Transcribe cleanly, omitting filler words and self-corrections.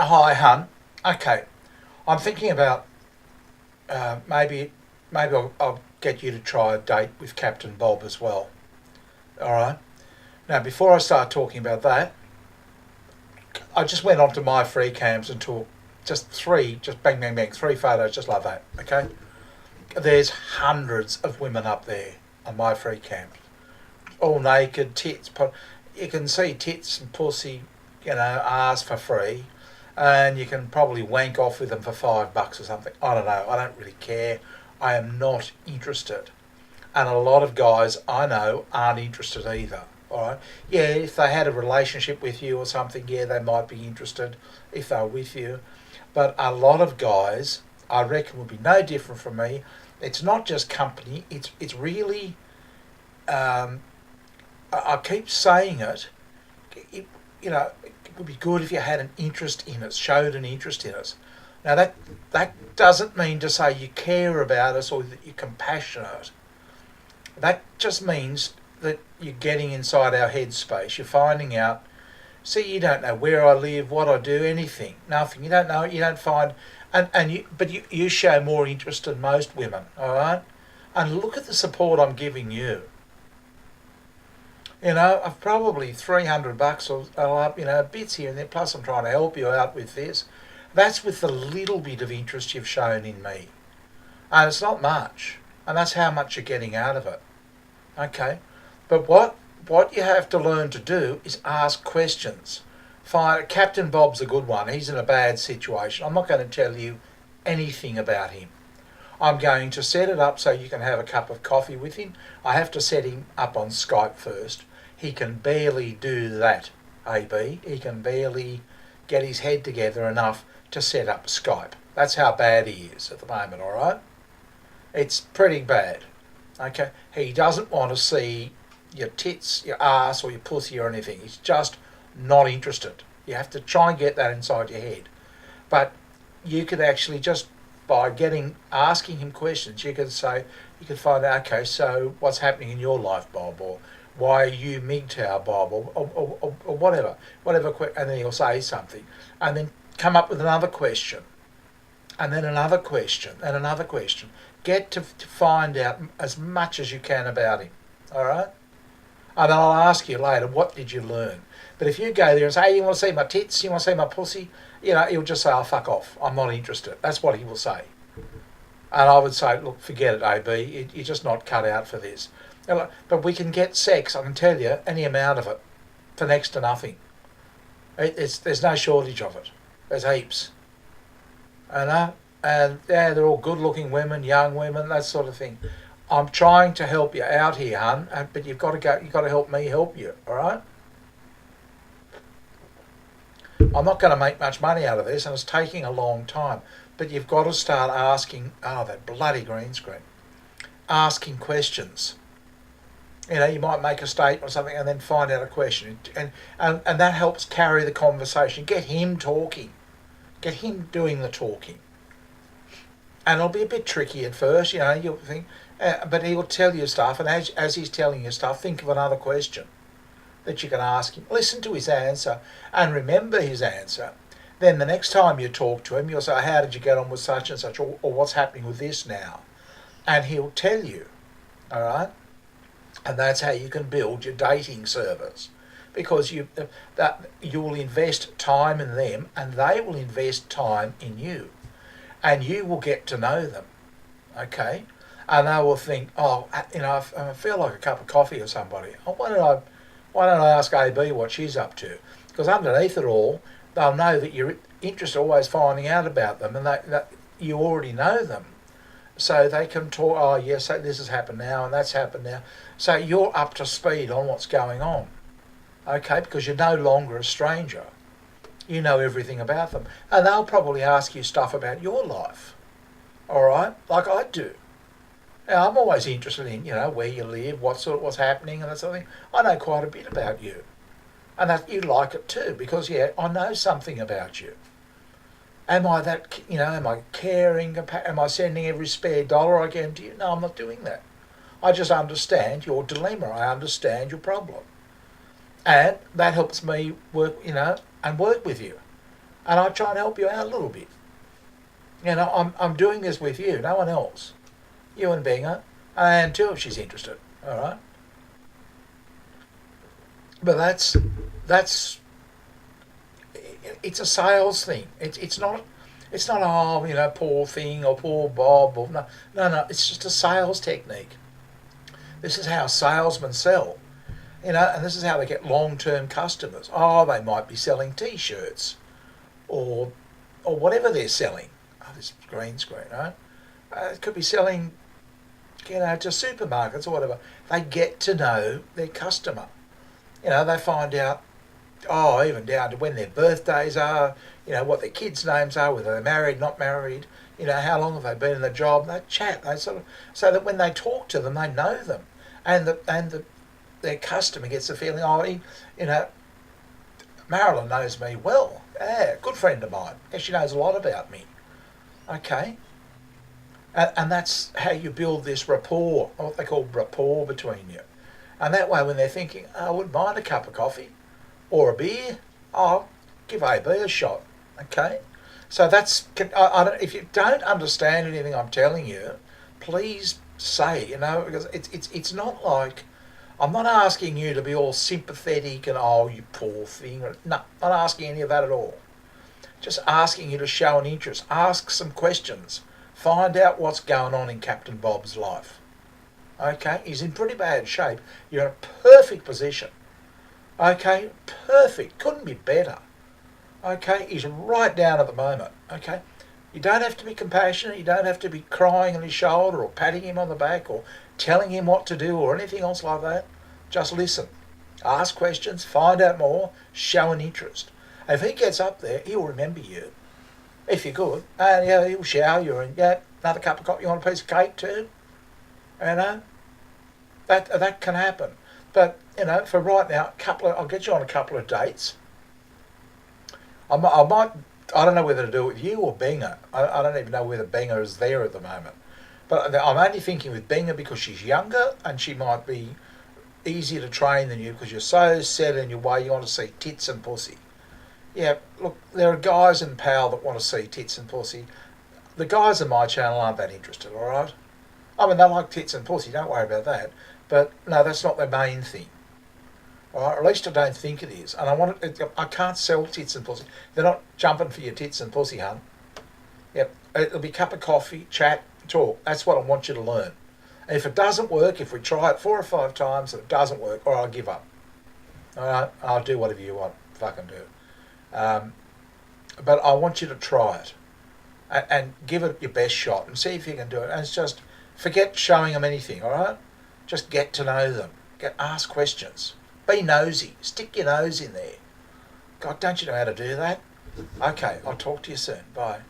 Hi, hun. Okay, I'm thinking about maybe I'll get you to try a date with Captain Bob as well. All right. Now, before I start talking about that, I just went onto my free cams and took just bang, bang, bang, three photos just like that. Okay. There's hundreds of women up there on my free cams, all naked, tits. You can see tits and pussy, ass for free, and you can probably wank off with them for $5 or something. I don't know. I don't really care. I am not interested, and a lot of guys I know aren't interested either. All right. Yeah, if they had a relationship with you or something, yeah, they might be interested if they were with you. But a lot of guys, I reckon, would be no different from me. It's not just company. It's really. Um, I keep saying it. it. It would be good if you had an interest in us, showed an interest in us. Now that doesn't mean to say you care about us or that you're compassionate. That just means that you're getting inside our headspace. You're finding out. See, you don't know where I live, what I do, anything, nothing. You don't know. You don't find, but you show more interest than most women. All right, and look at the support I'm giving you. I've probably $300 or bits here and there. Plus, I'm trying to help you out with this. That's with the little bit of interest you've shown in me, and it's not much, and that's how much you're getting out of it. Okay, but what you have to learn to do is ask questions. Find Captain Bob's a good one. He's in a bad situation. I'm not going to tell you anything about him. I'm going to set it up so you can have a cup of coffee with him. I have to set him up on Skype first. He can barely do that, AB. He can barely get his head together enough to set up Skype. That's how bad he is at the moment, all right? It's pretty bad. Okay? He doesn't want to see your tits, your ass, or your pussy or anything. He's just not interested. You have to try and get that inside your head. But you could actually just by asking him questions, you could find out, okay, so what's happening in your life, Bob, or why are you MGTOW, Bob, or whatever, and then he'll say something, and then come up with another question, and then another question, and another question. Get to find out as much as you can about him, all right? And I'll ask you later, what did you learn? But if you go there and say, hey, you want to see my tits? You want to see my pussy? He'll just say, oh, fuck off. I'm not interested. That's what he will say. And I would say, look, forget it, AB. You're just not cut out for this. But we can get sex, I can tell you, any amount of it, for next to nothing. There's no shortage of it. There's heaps. And yeah, they're all good-looking women, young women, that sort of thing. I'm trying to help you out here, hun, but you've got to go. You've got to help me help you. All right? I'm not going to make much money out of this, and it's taking a long time. But you've got to start asking. Oh, that bloody green screen! Asking questions. You might make a statement or something, and then find out a question, and that helps carry the conversation. Get him talking. Get him doing the talking. And it'll be a bit tricky at first. You'll think. But he'll tell you stuff, and as he's telling you stuff, think of another question that you can ask him. Listen to his answer and remember his answer. Then the next time you talk to him, you'll say, how did you get on with such and such, or what's happening with this now? And he'll tell you, all right? And that's how you can build your dating service, because you'll invest time in them, and they will invest time in you, and you will get to know them, okay? And they will think, oh, I feel like a cup of coffee or somebody. Oh, why don't I ask AB what she's up to? Because underneath it all, they'll know that you're interested, always finding out about them, and that you already know them. So they can talk, oh, yes, this has happened now, and that's happened now. So you're up to speed on what's going on, okay? Because you're no longer a stranger. You know everything about them. And they'll probably ask you stuff about your life, all right? Like I do. Now, I'm always interested in, where you live, what's happening and that sort of thing. I know quite a bit about you. And that you like it too, because, yeah, I know something about you. Am I caring? Am I sending every spare dollar I can to you? No, I'm not doing that. I just understand your dilemma. I understand your problem. And that helps me work, and work with you. and I try and help you out a little bit. You know, I'm doing this with you, no one else. You and Benga, and too if she's interested. All right, but that's it's a sales thing. It's not oh poor thing or poor Bob or no. It's just a sales technique. This is how salesmen sell. And this is how they get long-term customers. Oh, they might be selling T-shirts, or whatever they're selling. Oh, this green screen, right? It could be selling, to supermarkets or whatever. They get to know their customer. They find out, even down to when their birthdays are, what their kids' names are, whether they're married, not married, how long have they been in the job. They chat, so that when they talk to them, they know them, and their customer gets the feeling, Marilyn knows me well. Yeah, good friend of mine. Yeah, she knows a lot about me. Okay. And that's how you build this rapport, what they call rapport between you. And that way, when they're thinking, I wouldn't mind a cup of coffee or a beer, I'll give AB a shot. Okay? So that's, if you don't understand anything I'm telling you, please say, because it's not like, I'm not asking you to be all sympathetic and, you poor thing. No, not asking any of that at all. Just asking you to show an interest. Ask some questions. Find out what's going on in Captain Bob's life. Okay? He's in pretty bad shape. You're in a perfect position. Okay? Perfect. Couldn't be better. Okay? He's right down at the moment. Okay? You don't have to be compassionate. You don't have to be crying on his shoulder or patting him on the back or telling him what to do or anything else like that. Just listen. Ask questions. Find out more. Show an interest. If he gets up there, he'll remember you, if you're good. And he'll shower you and another cup of coffee. You want a piece of cake too? That can happen. But for right now, I'll get you on a couple of dates. I don't know whether to do it with you or Benga. I don't even know whether Benga is there at the moment. But I'm only thinking with Benga because she's younger and she might be easier to train than you because you're so set in your way. You want to see tits and pussy. Yeah, look, there are guys in PAL that want to see tits and pussy. The guys on my channel aren't that interested, all right? I mean, they like tits and pussy, don't worry about that. But no, that's not their main thing. All right? Or at least I don't think it is. And I can't sell tits and pussy. They're not jumping for your tits and pussy, hun. Yep, it'll be a cup of coffee, chat, talk. That's what I want you to learn. And if it doesn't work, if we try it 4 or 5 times and it doesn't work, or I'll give up. All right? I'll do whatever you want. Fucking do it. But I want you to try it and give it your best shot and see if you can do it. And it's just, forget showing them anything, all right? Just get to know them. Ask questions. Be nosy. Stick your nose in there. God, don't you know how to do that? Okay, I'll talk to you soon. Bye.